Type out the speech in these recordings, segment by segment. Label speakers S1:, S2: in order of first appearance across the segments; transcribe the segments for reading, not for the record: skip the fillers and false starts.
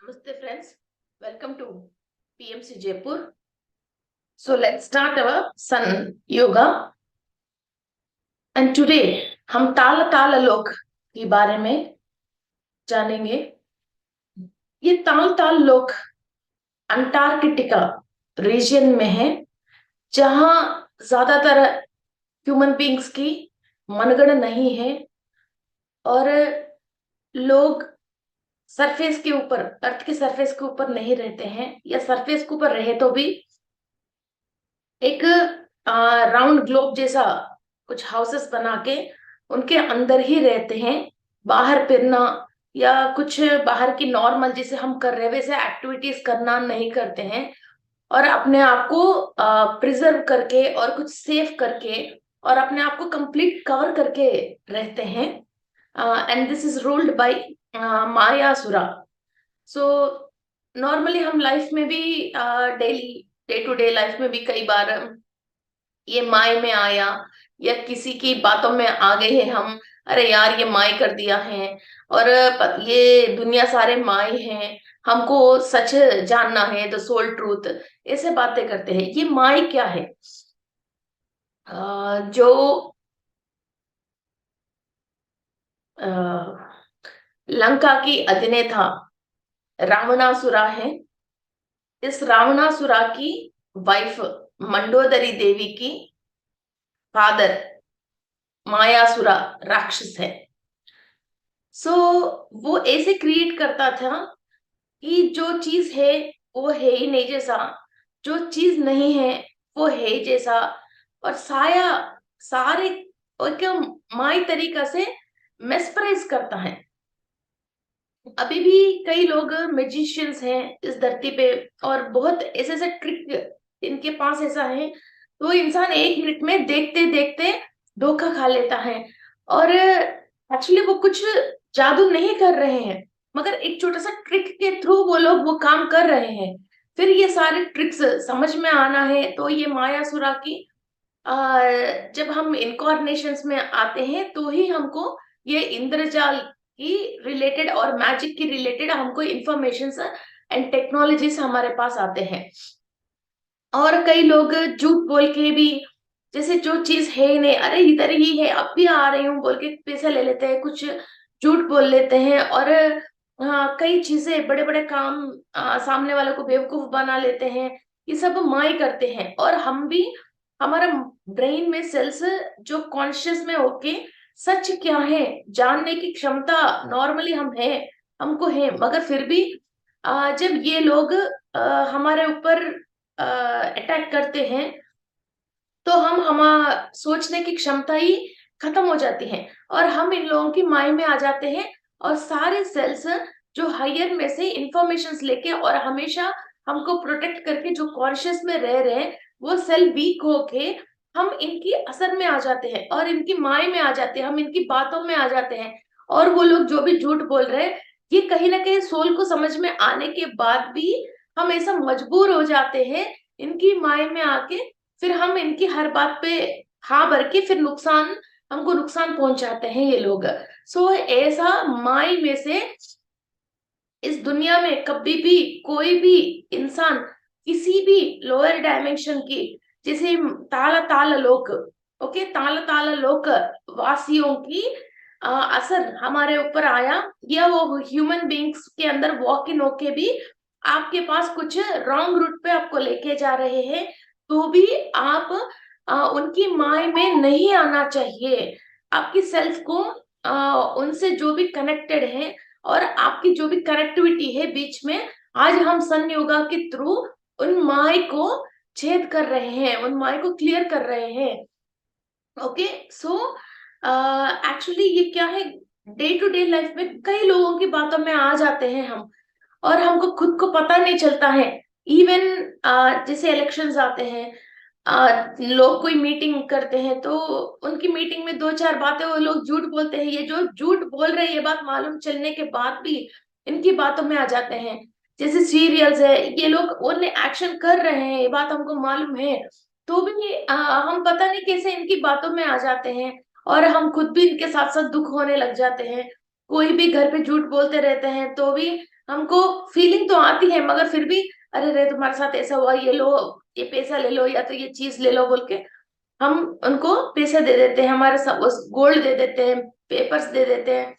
S1: Namaste friends, welcome to PMC Jaipur. So let's start our Sun Yoga. And today हम ताल ताल लोक के बारे में जानेंगे। ये ताल ताल लोक अंटार्कटिका रीजन में है, जहां ज्यादातर ह्यूमन बींग्स की मनगढ़ नहीं है और लोग सरफेस के ऊपर, अर्थ के सरफेस के ऊपर नहीं रहते हैं, या सरफेस के ऊपर रहे तो भी एक राउंड ग्लोब जैसा कुछ हाउसेस बना के उनके अंदर ही रहते हैं। बाहर फिरना या कुछ बाहर की नॉर्मल जैसे हम कर रहे हैं वैसे एक्टिविटीज करना नहीं करते हैं, और अपने आप को प्रिजर्व करके और कुछ सेव करके और अपने आप को कंप्लीट कवर करके रहते हैं। And this is ruled by Mayasura. So normally हम लाइफ में भी daily day to day life में भी कई बार ये माय में आया या किसी की बातों में आ गए हैं हम, अरे यार ये माय कर दिया है, और ये दुनिया सारे माय हैं, हमको सच जानना है, द सोल ट्रूथ, ऐसे बातें करते हैं। ये माय क्या है? जो अ, लंका की अधिनेता रावणासुरा है, इस रावणासुरा की वाइफ मंडोदरी देवी की फादर मायासुरा राक्षस है। सो वो ऐसे क्रिएट करता था कि जो चीज है वो है ही नहीं जैसा, जो चीज नहीं है वो है ही जैसा, और साया सारे एक माई तरीका से मेस्पराइज करता है। अभी भी कई लोग मैजिशियंस हैं इस धरती पे, और बहुत ऐसे ऐसे ट्रिक इनके पास ऐसा है, तो इंसान एक मिनट में देखते देखते धोखा खा लेता है। और एक्चुअली वो कुछ जादू नहीं कर रहे हैं, मगर एक छोटा सा ट्रिक के थ्रू वो लोग वो काम कर रहे हैं। फिर ये सारे ट्रिक्स समझ में आना है तो ये मायासुरा की जब हम इनकॉर्नेशंस में आते हैं तो ही हमको ये इंद्रजाल की रिलेटेड और मैजिक की रिलेटेड हमको इंफॉर्मेशन एंड टेक्नोलॉजीज हमारे पास आते हैं। और कई लोग झूठ बोल के भी, जैसे जो चीज है ही नहीं, अरे इधर ही है अब भी आ रही हूँ बोल के पैसे ले लेते हैं, कुछ झूठ बोल लेते हैं, और कई चीजें बड़े बड़े काम सामने वाले को बेवकूफ बना लेते हैं। ये सब माय करते हैं, और हम भी हमारा ब्रेन में सेल्स जो कॉन्शियस में होके सच क्या है जानने की क्षमता नॉर्मली हम है, हमको है, मगर फिर भी जब ये लोग हमारे ऊपर अटैक करते हैं तो हम सोचने की क्षमता ही खत्म हो जाती है, और हम इन लोगों की माय में आ जाते हैं। और सारे सेल्स जो हायर में से इंफॉर्मेशन लेके और हमेशा हमको प्रोटेक्ट करके जो कॉन्शियस में रह रहे हैं, वो सेल वीक होके हम इनकी असर में आ जाते हैं और इनकी माय में आ जाते हैं, हम इनकी बातों में आ जाते हैं। और वो लोग जो भी झूठ बोल रहे हैं, ये कहीं ना कहीं सोल को समझ में आने के बाद भी हम ऐसा मजबूर हो जाते हैं इनकी माय में आके, फिर हम इनकी हर बात पे हाँ भर के फिर हमको नुकसान पहुंचाते हैं ये लोग। सो ऐसा माई में से इस दुनिया में कभी भी कोई भी इंसान किसी भी लोअर डायमेंशन की, जैसे ताला ताला लोक, ओके, ताला ताला लोक वासियों की असर हमारे ऊपर आया, या वो ह्यूमन बींग्स के अंदर वॉक इन होके भी आपके पास कुछ रॉन्ग रूट पे आपको लेके जा रहे हैं, तो भी आप उनकी माय में नहीं आना चाहिए। आपकी सेल्फ को उनसे जो भी कनेक्टेड है और आपकी जो भी कनेक्टिविटी है बीच में, आज हम सन योगा के थ्रू उन माय को छेद कर रहे हैं, उन माय को क्लियर कर रहे हैं। ओके, सो एक्चुअली ये क्या है, डे टू डे लाइफ में कई लोगों की बातों में आ जाते हैं हम, और हमको खुद को पता नहीं चलता है। इवन जैसे इलेक्शंस आते हैं, लोग कोई मीटिंग करते हैं तो उनकी मीटिंग में दो चार बातें वो लोग झूठ बोलते हैं, ये जो झूठ बोल रहे हैं ये बात मालूम चलने के बाद भी इनकी बातों में आ जाते हैं। जैसे सीरियल्स है, ये लोग ओनली एक्शन कर रहे हैं, ये बात हमको मालूम है, तो भी हम पता नहीं कैसे इनकी बातों में आ जाते हैं, और हम खुद भी इनके साथ साथ दुख होने लग जाते हैं। कोई भी घर पे झूठ बोलते रहते हैं तो भी हमको फीलिंग तो आती है, मगर फिर भी अरे रे तुम्हारे साथ ऐसा हुआ, ये लो, ये पैसा ले लो, या तो ये चीज ले लो बोल के हम उनको पैसे दे देते हैं, हमारे सब गोल्ड दे देते हैं, पेपर्स दे देते हैं।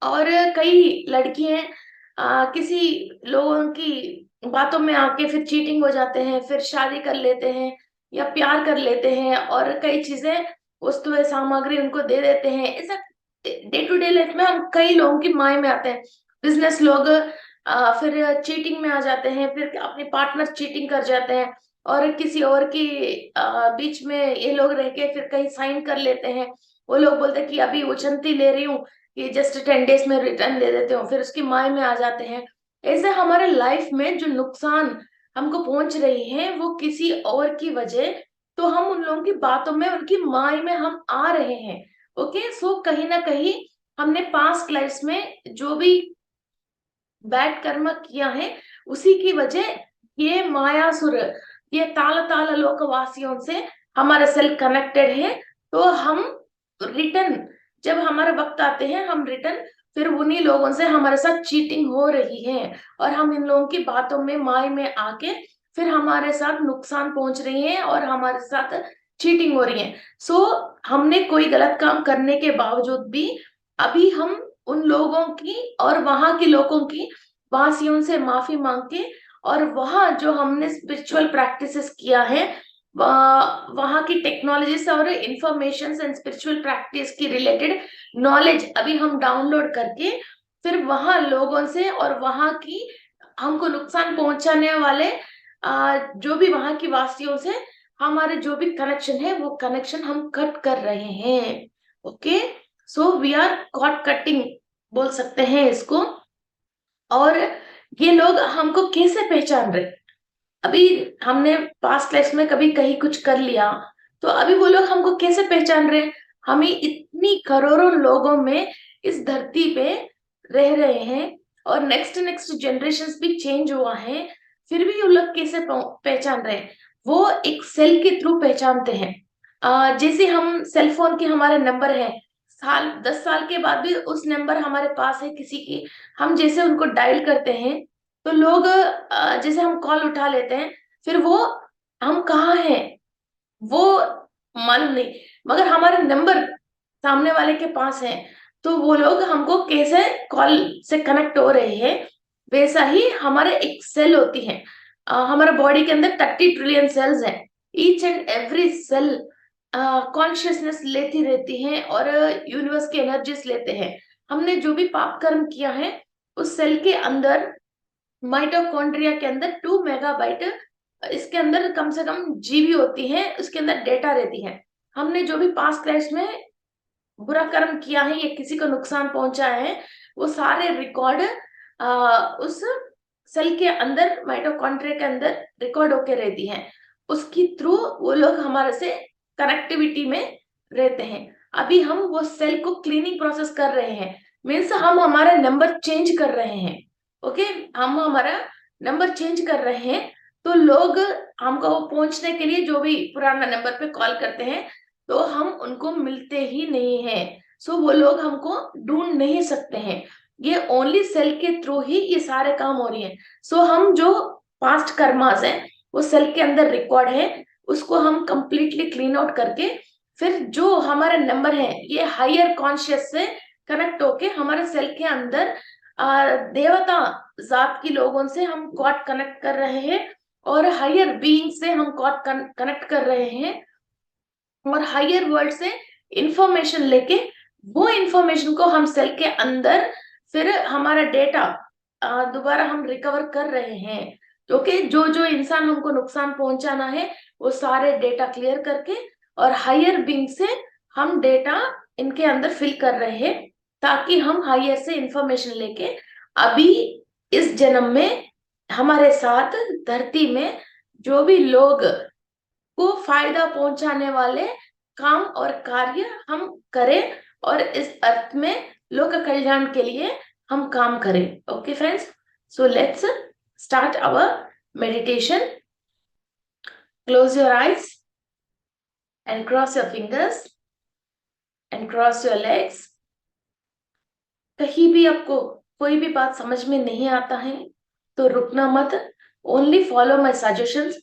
S1: और कई लड़कियां किसी लोगों की बातों में आके फिर चीटिंग हो जाते हैं, फिर शादी कर लेते हैं या प्यार कर लेते हैं, और कई चीजें, वस्तुएं, सामग्री उनको दे देते हैं। ऐसा डे टू डे लाइफ में हम कई लोगों की माय में आते हैं। बिजनेस लोग फिर चीटिंग में आ जाते हैं, फिर अपने पार्टनर चीटिंग कर जाते हैं, और किसी और की बीच में ये लोग रह के फिर कहीं साइन कर लेते हैं। वो लोग बोलते हैं कि अभी उचंती ले रही हूँ, कि जस्ट 10 डेज में रिटर्न दे देते हो, फिर उसकी माय में आ जाते हैं। ऐसे हमारे लाइफ में जो नुकसान हमको पहुंच रही है वो किसी और की वजह, तो हम उन लोगों की बातों में, उनकी माय में हम आ रहे हैं। ओके, सो कहीं ना कहीं हमने पास्ट लाइफ में जो भी बैड कर्म किया है, उसी की वजह ये मायासुर, ये ताल ताल लोकवासियों से हमारा सेल कनेक्टेड है। तो हम रिटर्न, जब हमारे वक्त आते हैं, हम रिटर्न फिर उन्हीं लोगों से हमारे साथ चीटिंग हो रही है, और हम इन लोगों की बातों में, माय में आके फिर हमारे साथ नुकसान पहुंच रही है और हमारे साथ चीटिंग हो रही है। सो हमने कोई गलत काम करने के बावजूद भी अभी हम उन लोगों की और वहां के लोगों की वासियों से माफी मांग के, और वहां जो हमने स्पिरिचुअल प्रैक्टिसेस किया है, वहां की टेक्नोलॉजीज और इंफॉर्मेशन एंड स्पिरिचुअल प्रैक्टिस की रिलेटेड नॉलेज अभी हम डाउनलोड करके फिर वहां लोगों से और वहां की हमको नुकसान पहुंचाने वाले जो भी वहां की वासियों से हमारे जो भी कनेक्शन है, वो कनेक्शन हम कट कर रहे हैं। Okay, so we are caught cutting बोल सकते हैं इसको। और ये लोग हमको कैसे पहचान रहे? अभी हमने पास्ट लाइफ में कभी कहीं कुछ कर लिया, तो अभी वो लोग हमको कैसे पहचान रहे हैं? हमें इतनी करोड़ों लोगों में इस धरती पे रह रहे हैं, और नेक्स्ट नेक्स्ट जनरेशन भी चेंज हुआ है, फिर भी वो लोग कैसे पहचान रहे हैं? वो एक सेल के थ्रू पहचानते हैं। जैसे हम सेल फोन के हमारे नंबर है, साल 10 साल के बाद भी उस नंबर हमारे पास है किसी की, हम जैसे उनको डायल करते हैं, तो लोग जैसे हम कॉल उठा लेते हैं, फिर वो हम कहाँ हैं वो मालूम नहीं, मगर हमारा नंबर सामने वाले के पास है, तो वो लोग हमको कैसे कॉल से कनेक्ट हो रहे हैं। वैसा ही हमारे एक सेल होती है, हमारे बॉडी के अंदर 30 ट्रिलियन सेल्स हैं। Each and every cell consciousness लेती रहती है और यूनिवर्स की एनर्जीज लेते हैं। हमने जो भी पाप कर्म किया है, उस सेल के अंदर, माइटोकॉन्ड्रिया के अंदर 2 मेगाबाइट, इसके अंदर कम से कम जीबी होती है, उसके अंदर डेटा रहती है। हमने जो भी पास्ट लाइफ में बुरा कर्म किया है या किसी को नुकसान पहुंचाया है, वो सारे रिकॉर्ड उस सेल के अंदर, माइटोकॉन्ड्रिया के अंदर रिकॉर्ड होके रहती है। उसकी थ्रू वो लोग हमारे से कनेक्टिविटी में रहते हैं। अभी हम वो सेल को क्लीनिंग प्रोसेस कर रहे हैं, मीन्स हम हमारा नंबर चेंज कर रहे हैं। ओके, हम हमारा नंबर चेंज कर रहे हैं, तो लोग हमको पहुंचने के लिए जो भी पुराना नंबर पे कॉल करते हैं, तो हम उनको मिलते ही नहीं है। सो वो लोग हमको ढूंढ नहीं सकते हैं। ये ओनली सेल के थ्रू ही ये सारे काम हो रही है। सो हम जो पास्ट कर्मास है, वो सेल के अंदर रिकॉर्ड है, उसको हम कंप्लीटली क्लीन आउट करके फिर जो हमारे नंबर है, ये हायर कॉन्शियस से कनेक्ट होके हमारे सेल के अंदर देवता जात की लोगों से हम कॉट कनेक्ट कर रहे हैं, और हायर बीइंग से हम कॉट कनेक्ट कर रहे हैं, और हायर वर्ल्ड से इंफॉर्मेशन लेके वो इंफॉर्मेशन को हम सेल के अंदर फिर हमारा डेटा दोबारा हम रिकवर कर रहे हैं। क्योंकि जो जो इंसान हमको नुकसान पहुंचाना है, वो सारे डेटा क्लियर करके और हायर बीइंग से हम डेटा इनके अंदर फिल कर रहे हैं, ताकि हम हायर से इंफॉर्मेशन लेके अभी इस जन्म में हमारे साथ धरती में जो भी लोग को फायदा पहुंचाने वाले काम और कार्य हम करें, और इस अर्थ में लोक कल्याण के लिए हम काम करें। Okay friends, so let's start our meditation. Close your eyes and cross your fingers and cross your legs. कहीं भी आपको कोई भी बात समझ में नहीं आता है तो रुकना मत, only follow my suggestions.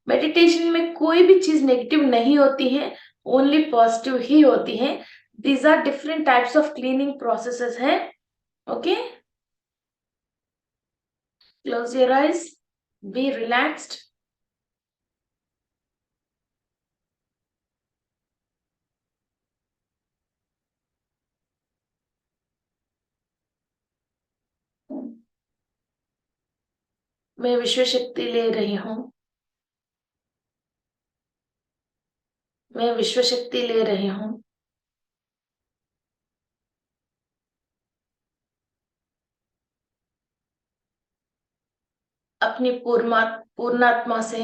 S1: Meditation में कोई भी चीज नेगेटिव नहीं होती है, ओनली पॉजिटिव ही होती है। These are different types of cleaning processes हैं। Okay, close your eyes, be relaxed. मैं विश्व शक्ति ले रही हूँ। मैं विश्व शक्ति ले रही हूँ। अपनी पूर्णात्मा से,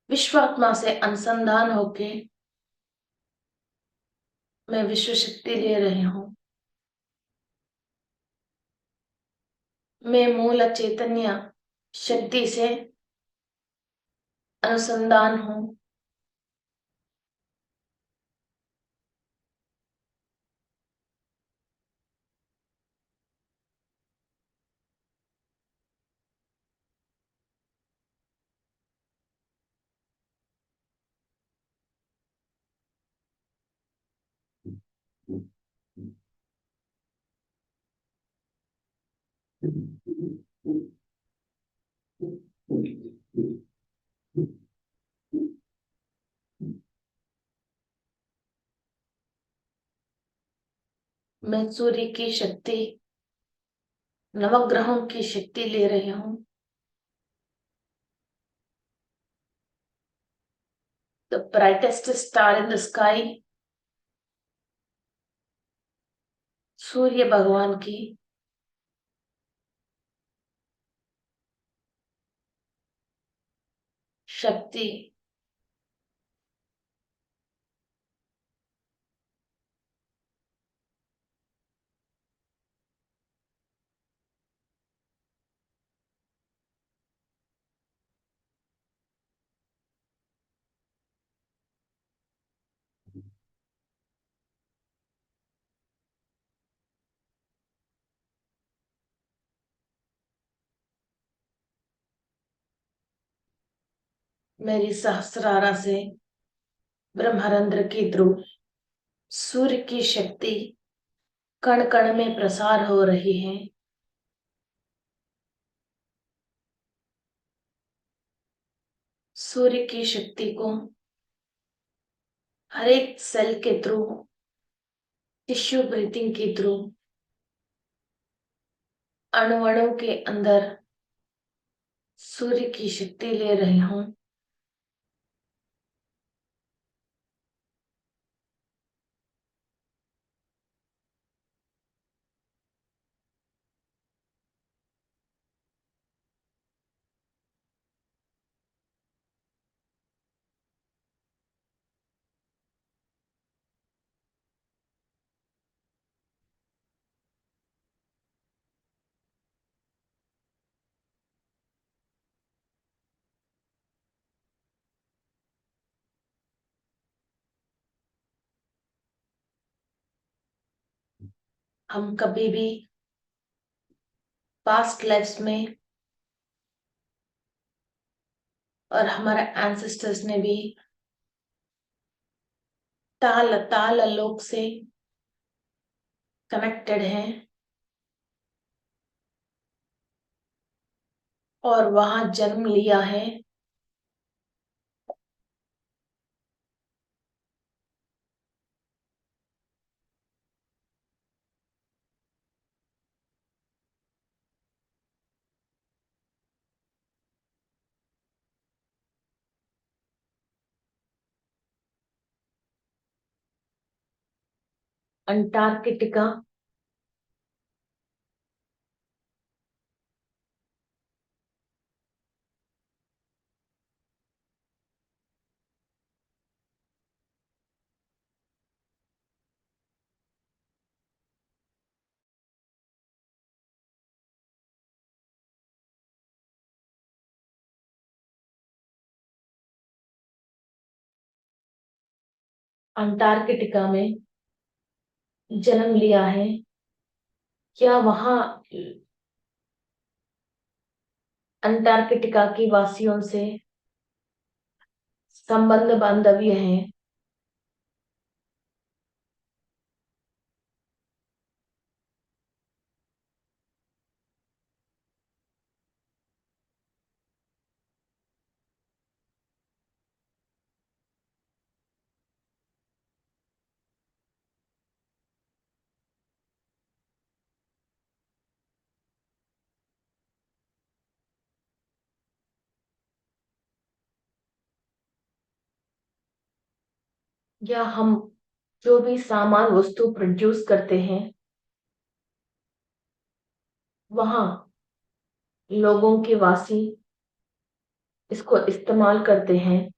S1: विश्वात्मा से अनुसंधान होके मैं विश्व शक्ति ले रही हूँ। मैं मूल चैतन्य शक्ति से अनुसंधान हूँ। मैं सूर्य की शक्ति, नवग्रहों की शक्ति ले रही हूँ। The brightest star in the sky, सूर्य भगवान की शक्ति मेरी सहस्रारा से ब्रह्मारंध्र की ध्रुव, सूर्य की शक्ति कण कण में प्रसार हो रही है। सूर्य की शक्ति को हर एक सेल के थ्रू, टिश्यू ब्रीथिंग के थ्रू, अणु अणु के अंदर सूर्य की शक्ति ले रही हूँ। हम कभी भी पास्ट लाइफ्स में और हमारे एंसेस्टर्स ने भी ताल ताल लोक से कनेक्टेड हैं और वहां जन्म लिया है। अंटार्कटिका, अंटार्कटिका में जन्म लिया है। क्या वहाँ अंटार्कटिका के वासियों से संबंध बांधव्य हैं? या हम जो भी सामान वस्तु प्रोड्यूस करते हैं वहाँ लोगों के वासी इसको इस्तेमाल करते हैं?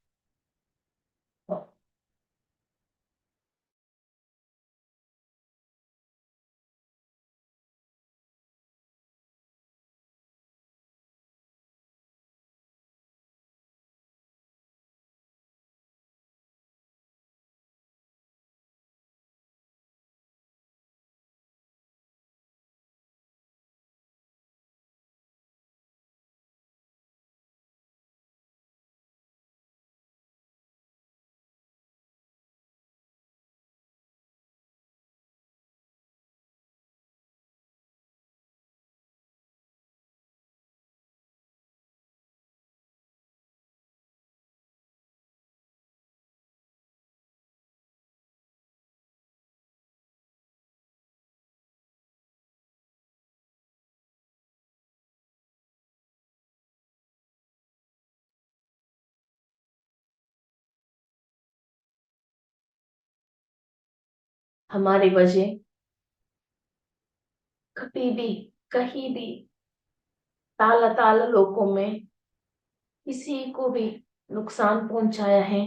S1: हमारी वजह कभी भी कहीं भी ताला ताला लोगों में किसी को भी नुकसान पहुंचाया है?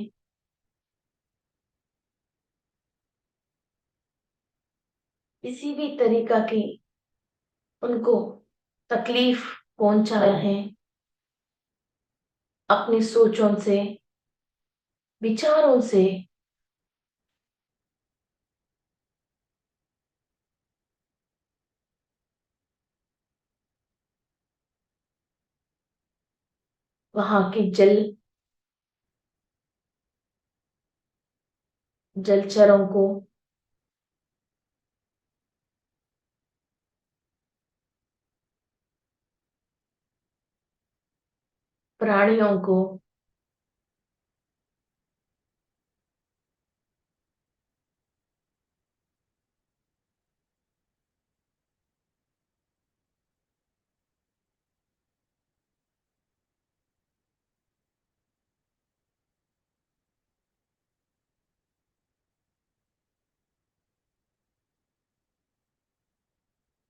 S1: किसी भी तरीका की उनको तकलीफ पहुंचाया है अपनी सोचों से, विचारों से? वहां के जलचरों को, प्राणियों को,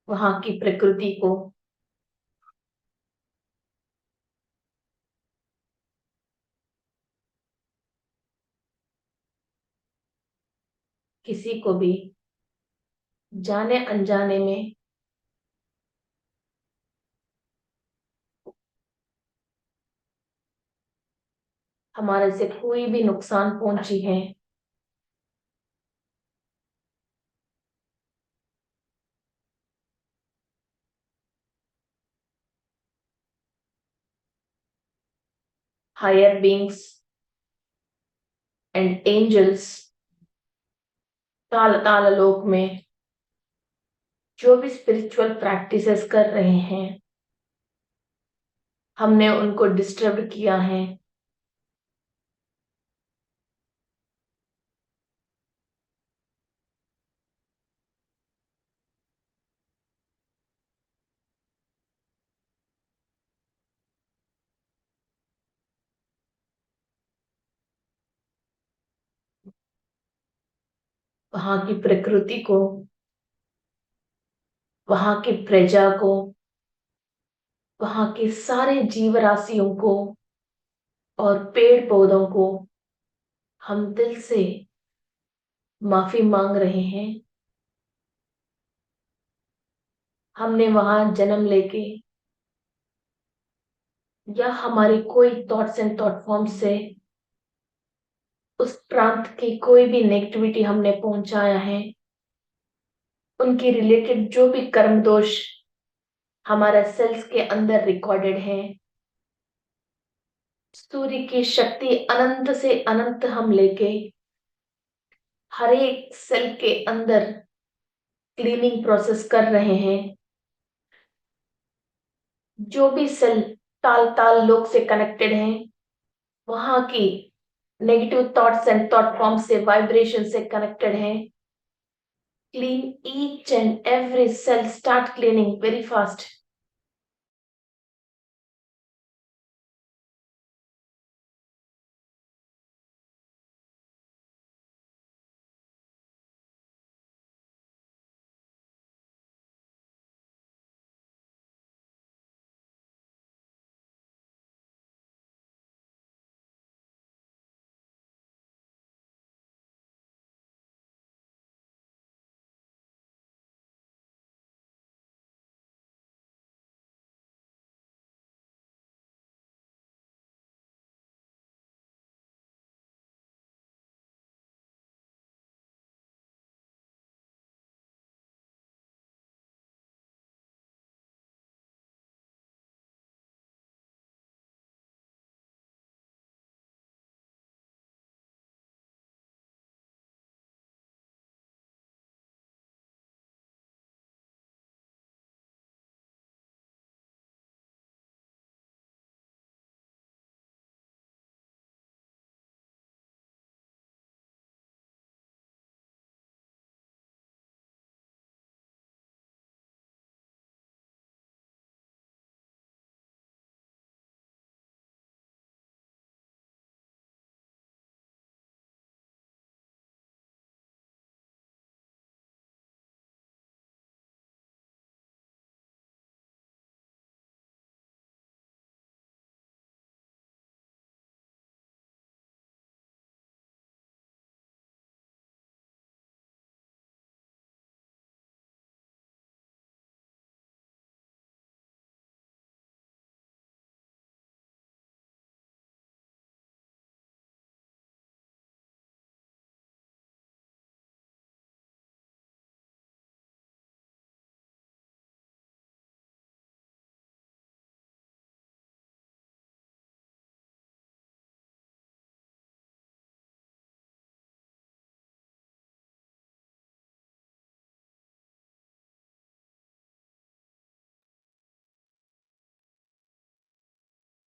S1: वहां की प्रकृति को किसी को भी जाने अनजाने में हमारे से कोई भी नुकसान पहुंची है? हायर बींग्स एंड एंजल्स ताल ताल लोक में जो भी स्पिरिचुअल प्रैक्टिसेस कर रहे हैं, हमने उनको डिस्टर्ब किया है? वहां की प्रकृति को, वहां की प्रजा को, वहां के सारे जीव राशियों को और पेड़ पौधों को हम दिल से माफी मांग रहे हैं। हमने वहां जन्म लेके या हमारी कोई थॉट्स एंड थॉट फॉर्म से उस प्रांत की कोई भी नेगेटिविटी हमने पहुंचाया है, उनके रिलेटेड जो भी कर्म दोष हमारा सेल्स के अंदर रिकॉर्डेड है, सूर्य की शक्ति अनंत से अनंत हम लेके हर एक सेल के अंदर क्लीनिंग प्रोसेस कर रहे हैं। जो भी सेल ताल ताल लोक से कनेक्टेड हैं, वहां की negative thoughts and thought form से, वाइब्रेशन से कनेक्टेड हैं। Clean each and every cell. Start cleaning very fast.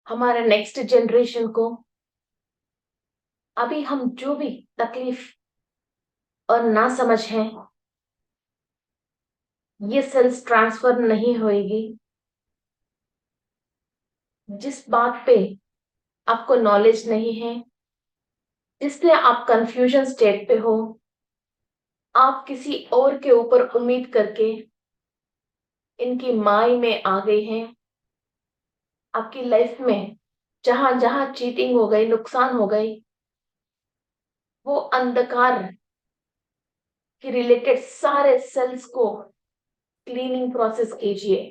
S1: हमारे नेक्स्ट जनरेशन को अभी हम जो भी तकलीफ और ना समझ है, ये सेल्स ट्रांसफर नहीं होएगी। जिस बात पे आपको नॉलेज नहीं है, इसलिए आप कंफ्यूजन स्टेट पे हो, आप किसी और के ऊपर उम्मीद करके इनकी माई में आ गई हैं। आपकी लाइफ में जहां जहां चीटिंग हो गई, नुकसान हो गई, वो अंधकार के रिलेटेड सारे सेल्स को क्लीनिंग प्रोसेस कीजिए।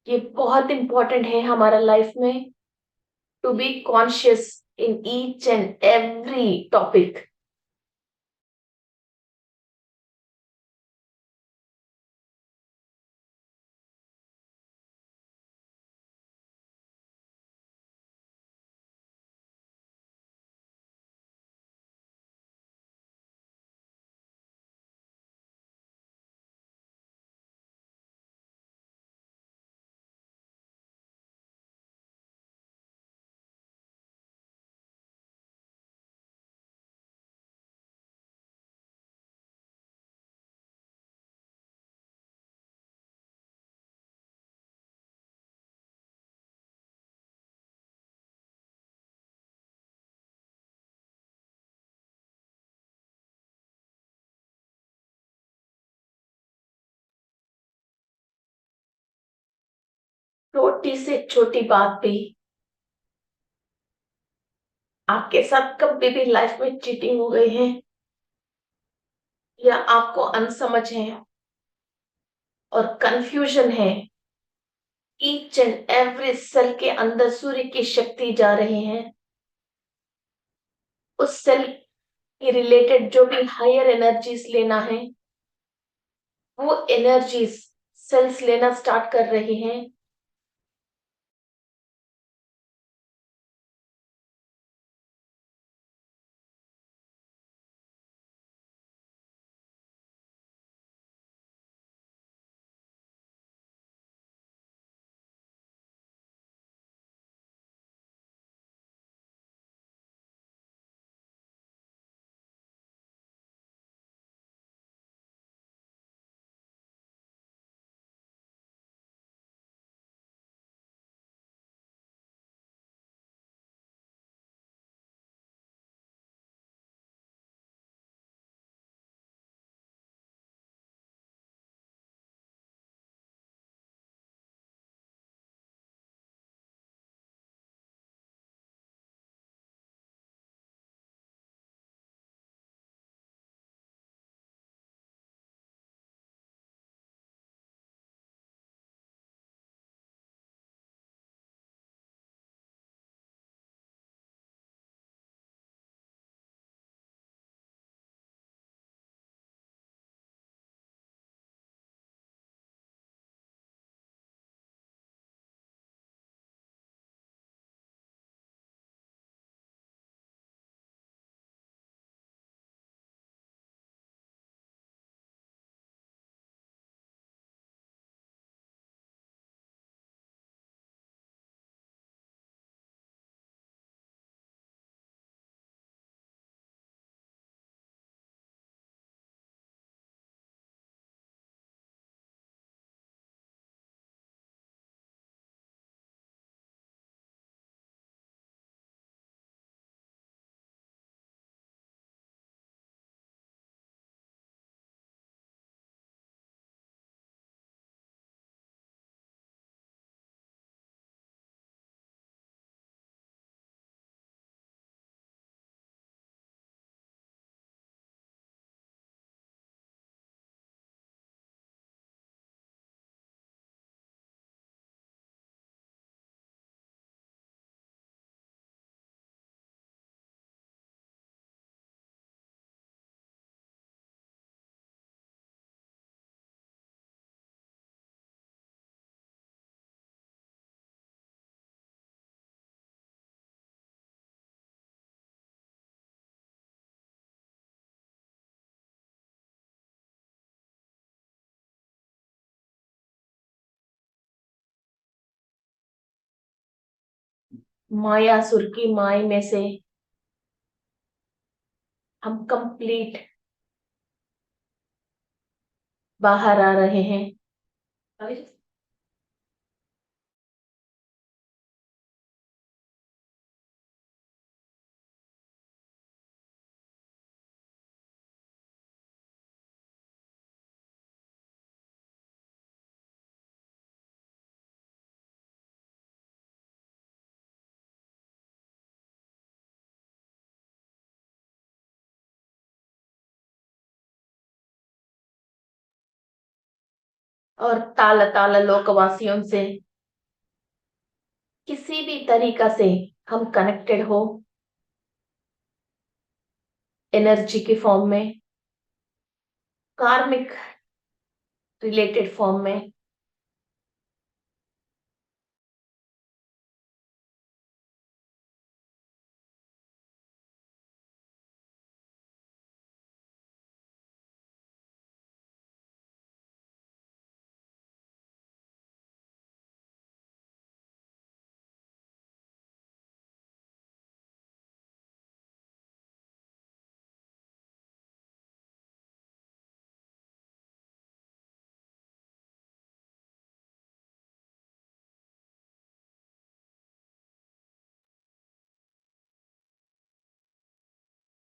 S1: ये बहुत इंपॉर्टेंट है हमारा लाइफ में, to be conscious in each and every topic. छोटी से छोटी बात भी, आपके साथ कभी भी लाइफ में चीटिंग हो गई है या आपको अनसमझ है और कंफ्यूजन है, ईच एंड एवरी सेल के अंदर सूर्य की शक्ति जा रही है। उस सेल के रिलेटेड जो भी हायर एनर्जीज लेना है, वो एनर्जीज सेल्स लेना स्टार्ट कर रही हैं। मायासुर की माय में से हम कंप्लीट बाहर आ रहे हैं। और ताल ताल लोकवासियों से किसी भी तरीका से हम कनेक्टेड हो, एनर्जी के फॉर्म में, कार्मिक रिलेटेड फॉर्म में।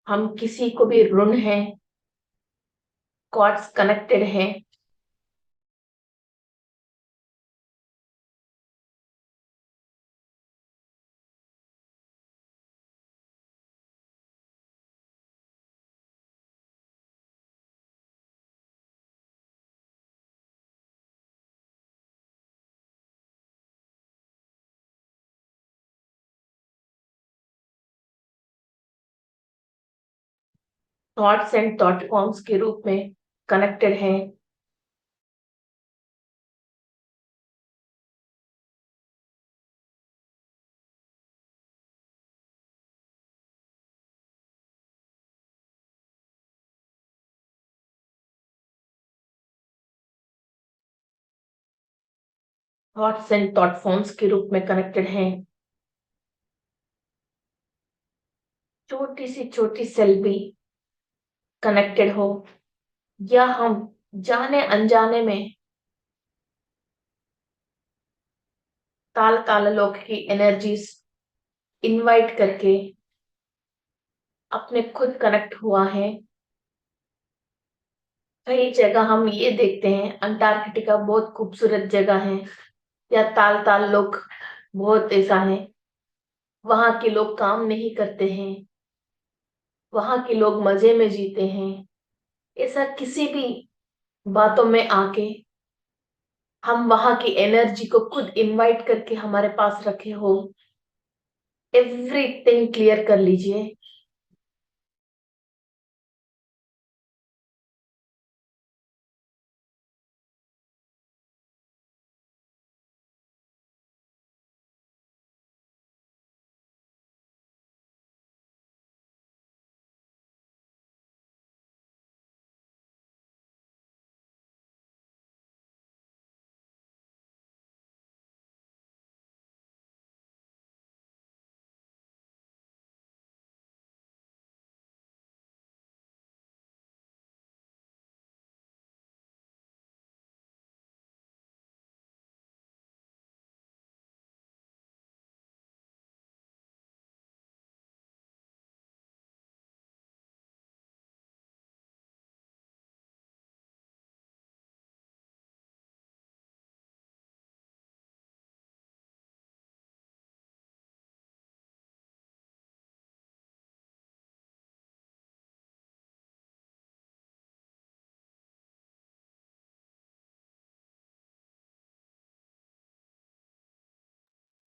S1: हम किसी को भी ऋण है, कॉर्ड्स कनेक्टेड हैं। थॉट्स एंड थॉट फॉर्म्स के रूप में कनेक्टेड हैं। थॉट्स एंड थॉट फॉर्म्स के रूप में कनेक्टेड हैं। छोटी सेल भी कनेक्टेड हो, या हम जाने अनजाने में ताल ताल लोक की एनर्जीज इनवाइट करके अपने खुद कनेक्ट हुआ है। कई जगह हम ये देखते हैं, अंटार्कटिका बहुत खूबसूरत जगह है, या ताल ताल लोक बहुत ऐसा है। वहां के लोग काम नहीं करते हैं, वहां के लोग मजे में जीते हैं। ऐसा किसी भी बातों में आके हम वहां की एनर्जी को खुद इनवाइट करके हमारे पास रखे हो, एवरीथिंग क्लियर कर लीजिए।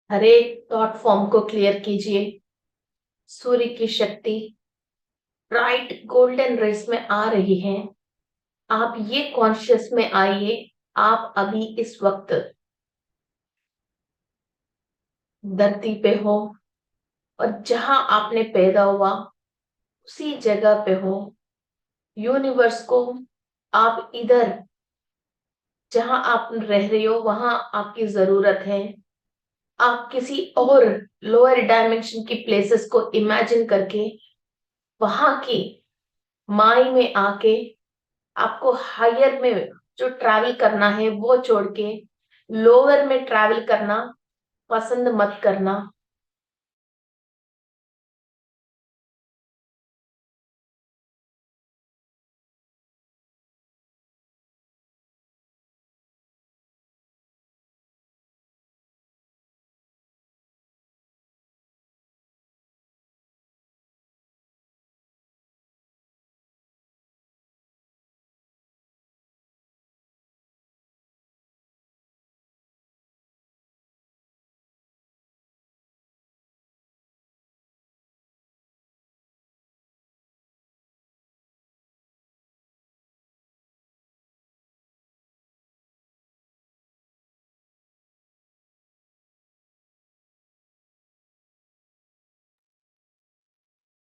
S1: हर एक थॉट फॉर्म को क्लियर कीजिए। सूर्य की शक्ति ब्राइट गोल्डन रेस में आ रही है। आप ये कॉन्शियस में आइए, आप अभी इस वक्त धरती पे हो, और जहां आपने पैदा हुआ उसी जगह पे हो। यूनिवर्स को आप इधर जहां आप रह रहे हो वहां आपकी जरूरत है। आप किसी और लोअर डायमेंशन की प्लेसेस को इमेजिन करके वहां की माई में आके आपको हायर में जो ट्रैवल करना है वो छोड़ के लोअर में ट्रैवल करना पसंद मत करना।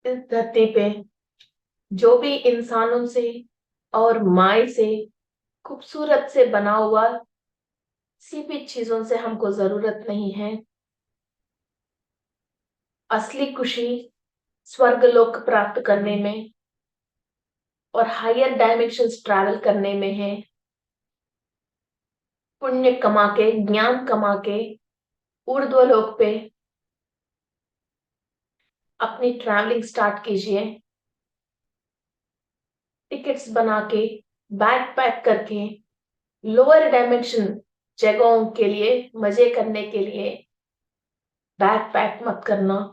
S1: इस धरती पे जो भी इंसानों से और माई से खूबसूरत से बना हुआ किसी भी चीजों से हमको जरूरत नहीं है। असली खुशी स्वर्ग लोक प्राप्त करने में और हायर डायमेंशंस ट्रैवल करने में है। पुण्य कमा के, ज्ञान कमा के ऊर्ध्व लोक पे अपनी ट्रैवलिंग स्टार्ट कीजिए। टिकट्स बना के, बैग पैक करके लोअर डायमेंशन जगहों के लिए, मजे करने के लिए बैग पैक मत करना।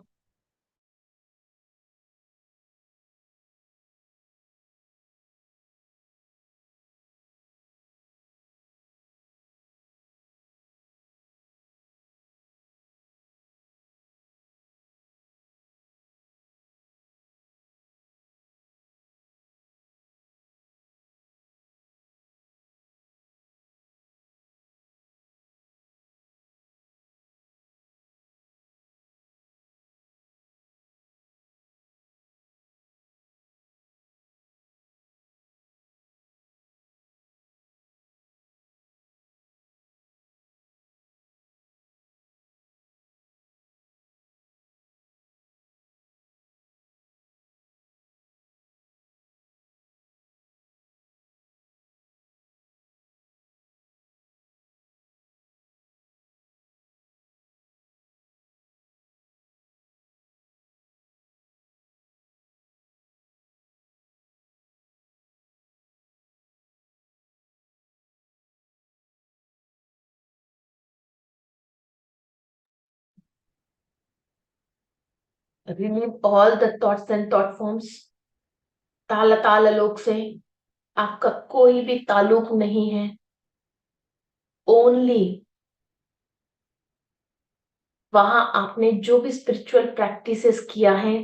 S1: Relieve all the thoughts and thought forms. ताल ताल लोक से आपका कोई भी ताल्लुक नहीं है। ओनली वहां आपने जो भी स्पिरिचुअल प्रैक्टिसेस किया है,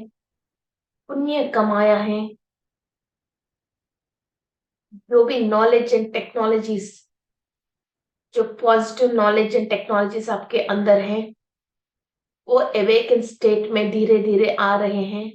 S1: पुण्य कमाया है, जो भी नॉलेज एंड टेक्नोलॉजीज, जो पॉजिटिव नॉलेज एंड टेक्नोलॉजीज आपके अंदर है, वो अवेकन स्टेट में धीरे धीरे आ रहे हैं।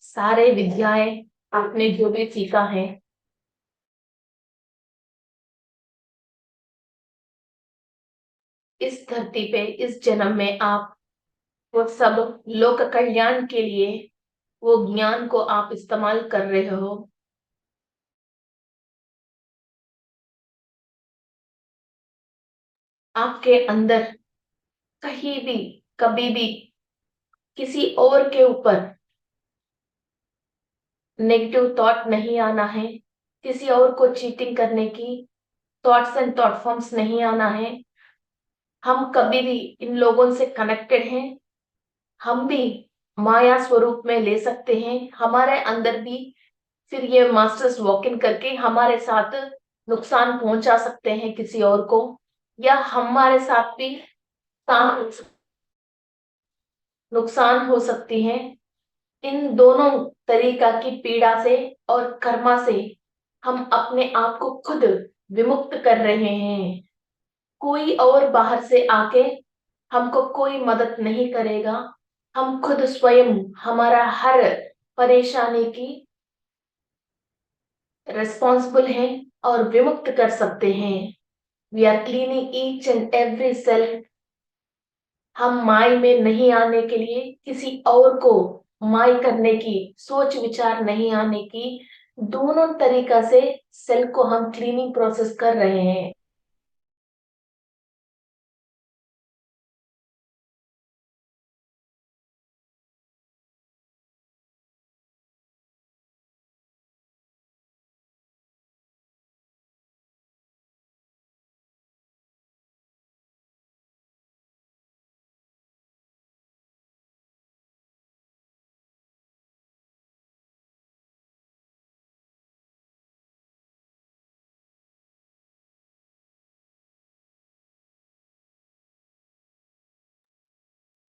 S1: सारे विद्याएं आपने जो भी सीखा है, इस धरती पे इस जन्म में आप वो सब लोक कल्याण के लिए वो ज्ञान को आप इस्तेमाल कर रहे हो। आपके अंदर कहीं भी, कभी भी किसी और के ऊपर नेगेटिव थॉट नहीं आना है, किसी और को चीटिंग करने की थॉट्स एंड थॉट फॉर्म्स नहीं आना है। हम कभी भी इन लोगों से कनेक्टेड हैं, हम भी माया स्वरूप में ले सकते हैं, हमारे अंदर भी फिर ये मास्टर्स वॉक इन करके हमारे साथ नुकसान पहुंचा सकते हैं किसी और को, या हमारे साथ भी नुकसान हो सकती है। इन दोनों तरीका की पीड़ा से और कर्मा से हम अपने आप को खुद विमुक्त कर रहे हैं। कोई और बाहर से आके हमको कोई मदद नहीं करेगा। हम खुद स्वयं हमारा हर परेशानी की रिस्पॉन्सिबल है और विमुक्त कर सकते हैं। We are cleaning each and every self. हम माई में नहीं आने के लिए, किसी और को माई करने की सोच विचार नहीं आने की, दोनों तरीका से सेल को हम क्लीनिंग प्रोसेस कर रहे हैं।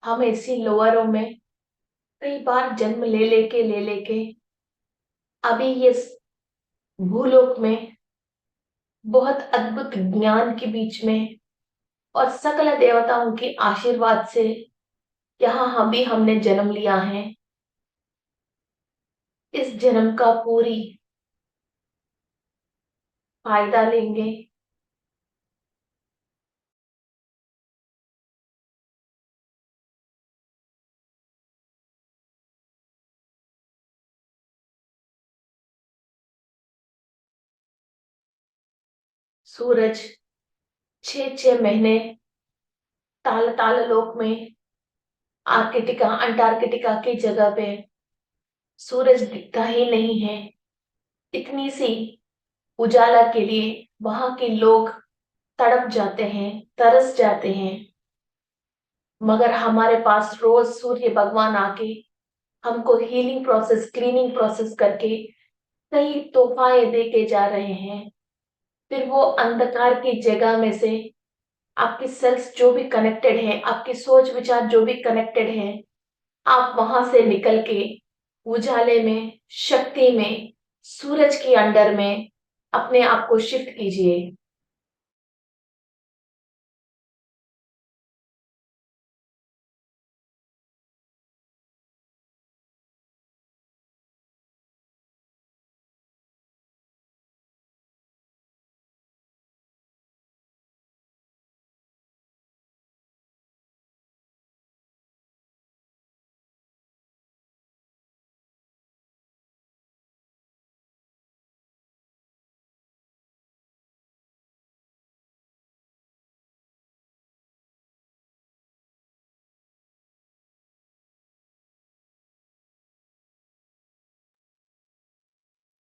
S1: हम ऐसी लोअरों में कई बार जन्म ले लेके अभी ये भूलोक में बहुत अद्भुत ज्ञान के बीच में और सकल देवताओं के आशीर्वाद से यहाँ हमने जन्म लिया है। इस जन्म का पूरी फायदा लेंगे। सूरज 6 6 महीने ताल ताल लोक में आर्कटिका अंटार्कटिका की जगह पे सूरज दिखता ही नहीं है। इतनी सी उजाला के लिए वहां के लोग तड़प जाते हैं, तरस जाते हैं। मगर हमारे पास रोज सूर्य भगवान आके हमको हीलिंग प्रोसेस, क्लीनिंग प्रोसेस करके कई तोहफाएं दे के जा रहे हैं। फिर वो अंधकार की जगह में से आपकी सेल्स जो भी कनेक्टेड है, आपकी सोच विचार जो भी कनेक्टेड है, आप वहां से निकल के उजाले में, शक्ति में, सूरज के अंडर में अपने आप को शिफ्ट कीजिए।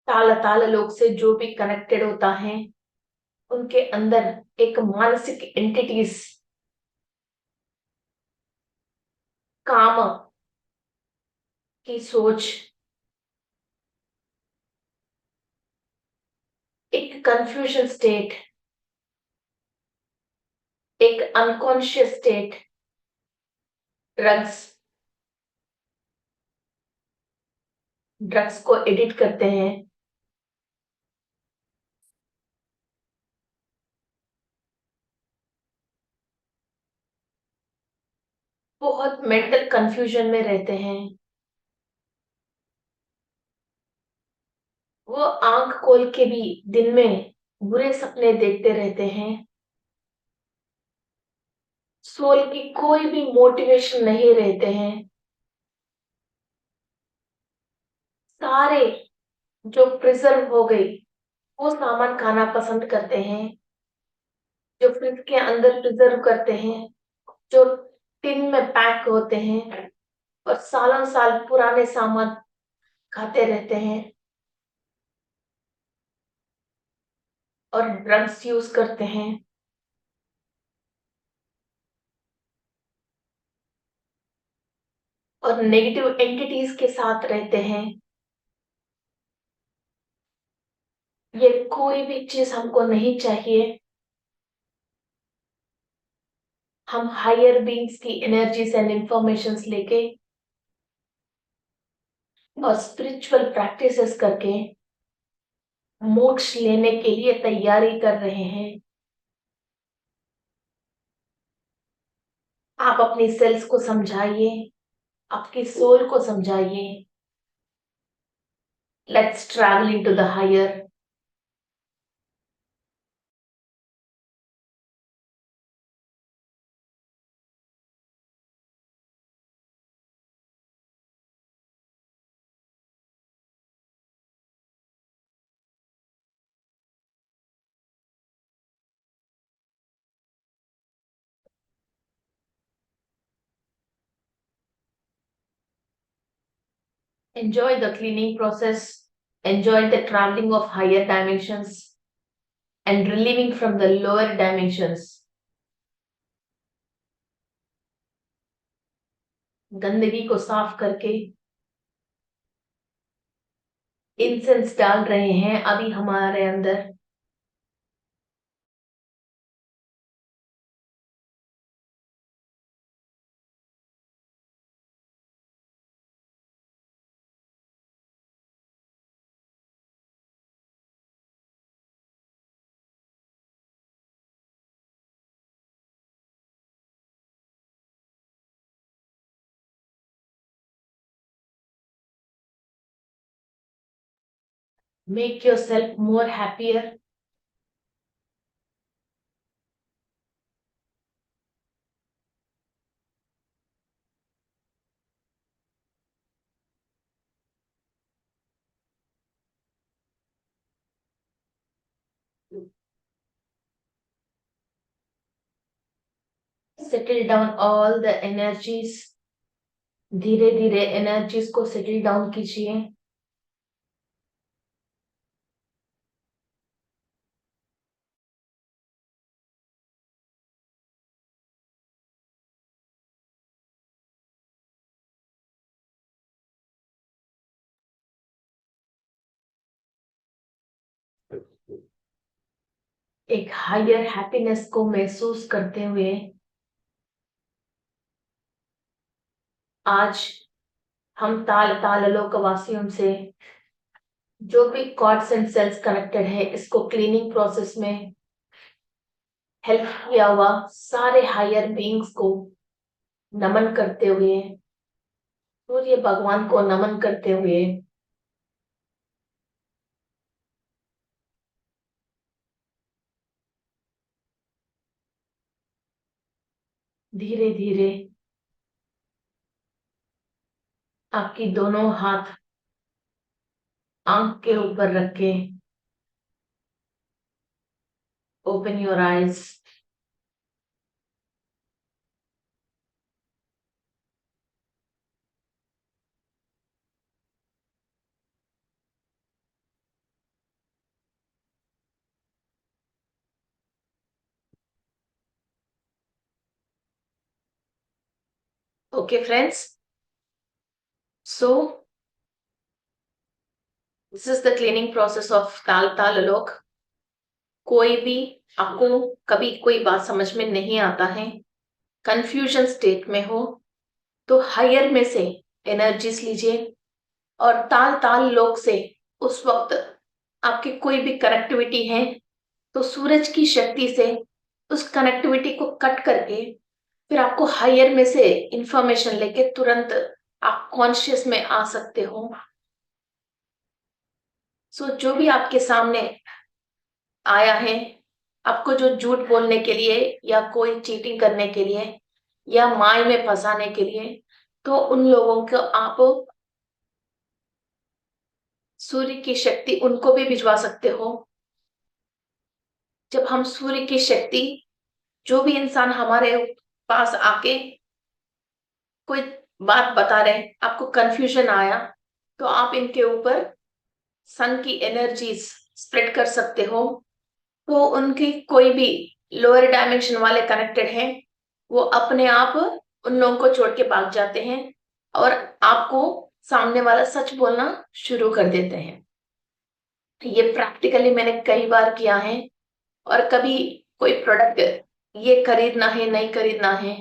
S1: ताल ताल लोग से जो भी कनेक्टेड होता है, उनके अंदर एक मानसिक एंटिटीज, काम की सोच, एक कंफ्यूजन स्टेट, एक अनकॉन्शियस स्टेट, ड्रग्स ड्रग्स को एडिट करते हैं। बहुत मेंटल कंफ्यूजन में रहते हैं। वो आंख खोल के भी दिन में बुरे सपने देखते रहते हैं। सोल की कोई भी मोटिवेशन नहीं रहते हैं। सारे जो प्रिजर्व हो गई वो सामान खाना पसंद करते हैं, जो फ्रिज के अंदर प्रिजर्व करते हैं, जो टिन में पैक होते हैं और सालों साल पुराने सामान खाते रहते हैं और ड्रग्स यूज करते हैं। और नेगेटिव एंटिटीज के साथ रहते हैं। ये कोई भी चीज हमको नहीं चाहिए। हम हायर बीइंग्स की एनर्जीज एंड इंफॉर्मेशंस लेके और स्पिरिचुअल प्रैक्टिसेस करके मोक्ष लेने के लिए तैयारी कर रहे हैं। आप अपनी सेल्स को समझाइए, आपकी सोल को समझाइए, let's travel into the higher. Enjoy the cleaning process, enjoy the traveling of higher dimensions and relieving from the lower dimensions. गंदगी को साफ करके इंसेंस डाल रहे हैं अभी हमारे अंदर। Make yourself more happier. Settle down all the energies. धीरे धीरे एनर्जीज को सेटल डाउन कीजिए। एक हायर हैप्पीनेस को महसूस करते हुए आज हम ताल ताल लोकवासियों से जो भी कॉर्ड्स एंड सेल्स कनेक्टेड है इसको क्लीनिंग प्रोसेस में हेल्प किया हुआ सारे हायर बीइंग्स को नमन करते हुए, सूर्य भगवान को नमन करते हुए धीरे धीरे आपकी दोनों हाथ आंख के ऊपर रख के open your eyes. Okay, friends. So, this is the cleaning process of Tal Tal Alok. कोई भी आपको कभी कोई बात समझ में नहीं आता है, कंफ्यूजन स्टेट में हो, तो हायर में से एनर्जीज लीजिए और ताल ताल लोक से उस वक्त आपकी कोई भी कनेक्टिविटी है तो सूरज की शक्ति से उस कनेक्टिविटी को कट करके फिर आपको हायर में से इंफॉर्मेशन लेके तुरंत आप कॉन्शियस में आ सकते हो। सो जो भी आपके सामने आया है, आपको जो झूठ बोलने के लिए या कोई चीटिंग करने के लिए या माय में फंसाने के लिए, तो उन लोगों को आप सूर्य की शक्ति उनको भी भिजवा सकते हो। जब हम सूर्य की शक्ति, जो भी इंसान हमारे पास आके कोई बात बता रहे, आपको कंफ्यूजन आया, तो आप इनके ऊपर सन की एनर्जीज स्प्रेड कर सकते हो। तो उनकी कोई भी लोअर डायमेंशन वाले कनेक्टेड हैं, वो अपने आप उन लोगों को छोड़ के भाग जाते हैं और आपको सामने वाला सच बोलना शुरू कर देते हैं। ये प्रैक्टिकली मैंने कई बार किया है। और कभी कोई प्रोडक्ट ये खरीदना है नहीं खरीदना है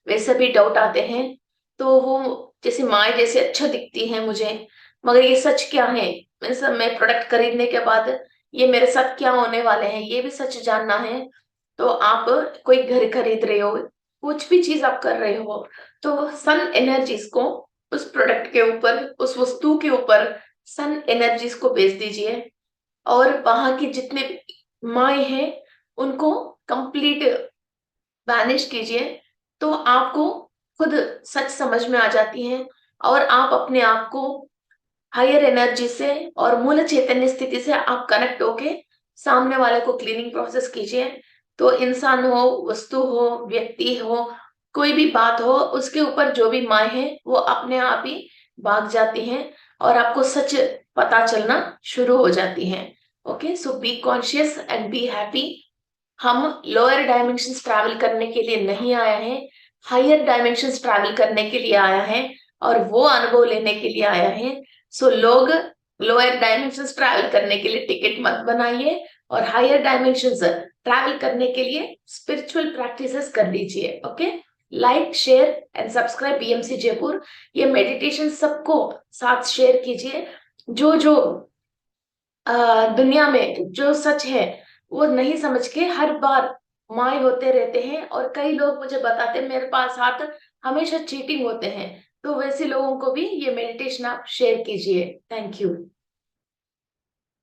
S1: वैसे भी डाउट आते हैं, तो वो जैसे माए जैसे अच्छा दिखती है मुझे, मगर ये सच क्या है, मैं प्रोडक्ट खरीदने के बाद ये मेरे साथ क्या होने वाले हैं ये भी सच जानना है। तो आप कोई घर खरीद रहे हो, कुछ भी चीज आप कर रहे हो, तो सन एनर्जीज को उस प्रोडक्ट के ऊपर, उस वस्तु के ऊपर सन एनर्जीज को भेज दीजिए। और वहां की जितने माए हैं उनको कंप्लीट बैनिश कीजिए। तो आपको खुद सच समझ में आ जाती है और आप अपने आप को हायर एनर्जी से और मूल चैतन्य स्थिति से आप कनेक्ट होके सामने वाले को क्लीनिंग प्रोसेस कीजिए। तो इंसान हो, वस्तु हो, व्यक्ति हो, कोई भी बात हो, उसके ऊपर जो भी माए है वो अपने आप ही भाग जाती हैं और आपको सच पता चलना शुरू हो जाती है। Okay, so be conscious and be happy. हम लोअर डायमेंशंस ट्रैवल करने के लिए नहीं आया है, हायर डायमेंशंस ट्रैवल करने के लिए आया है और वो अनुभव लेने के लिए आया है। सो लोग लोअर डायमेंशंस ट्रैवल करने के लिए टिकट मत बनाइए और हायर डायमेंशंस ट्रैवल करने के लिए स्पिरिचुअल प्रैक्टिसेस कर लीजिए। Okay, like share and subscribe BMC Jaipur. ये मेडिटेशन सबको साथ शेयर कीजिए। जो जो दुनिया में जो सच है वो नहीं समझ के हर बार माय होते रहते हैं, और कई लोग मुझे बताते हैं मेरे पास हाथ हमेशा चीटिंग होते हैं। तो वैसे लोगों को भी ये मेडिटेशन आप शेयर कीजिए। Thank you.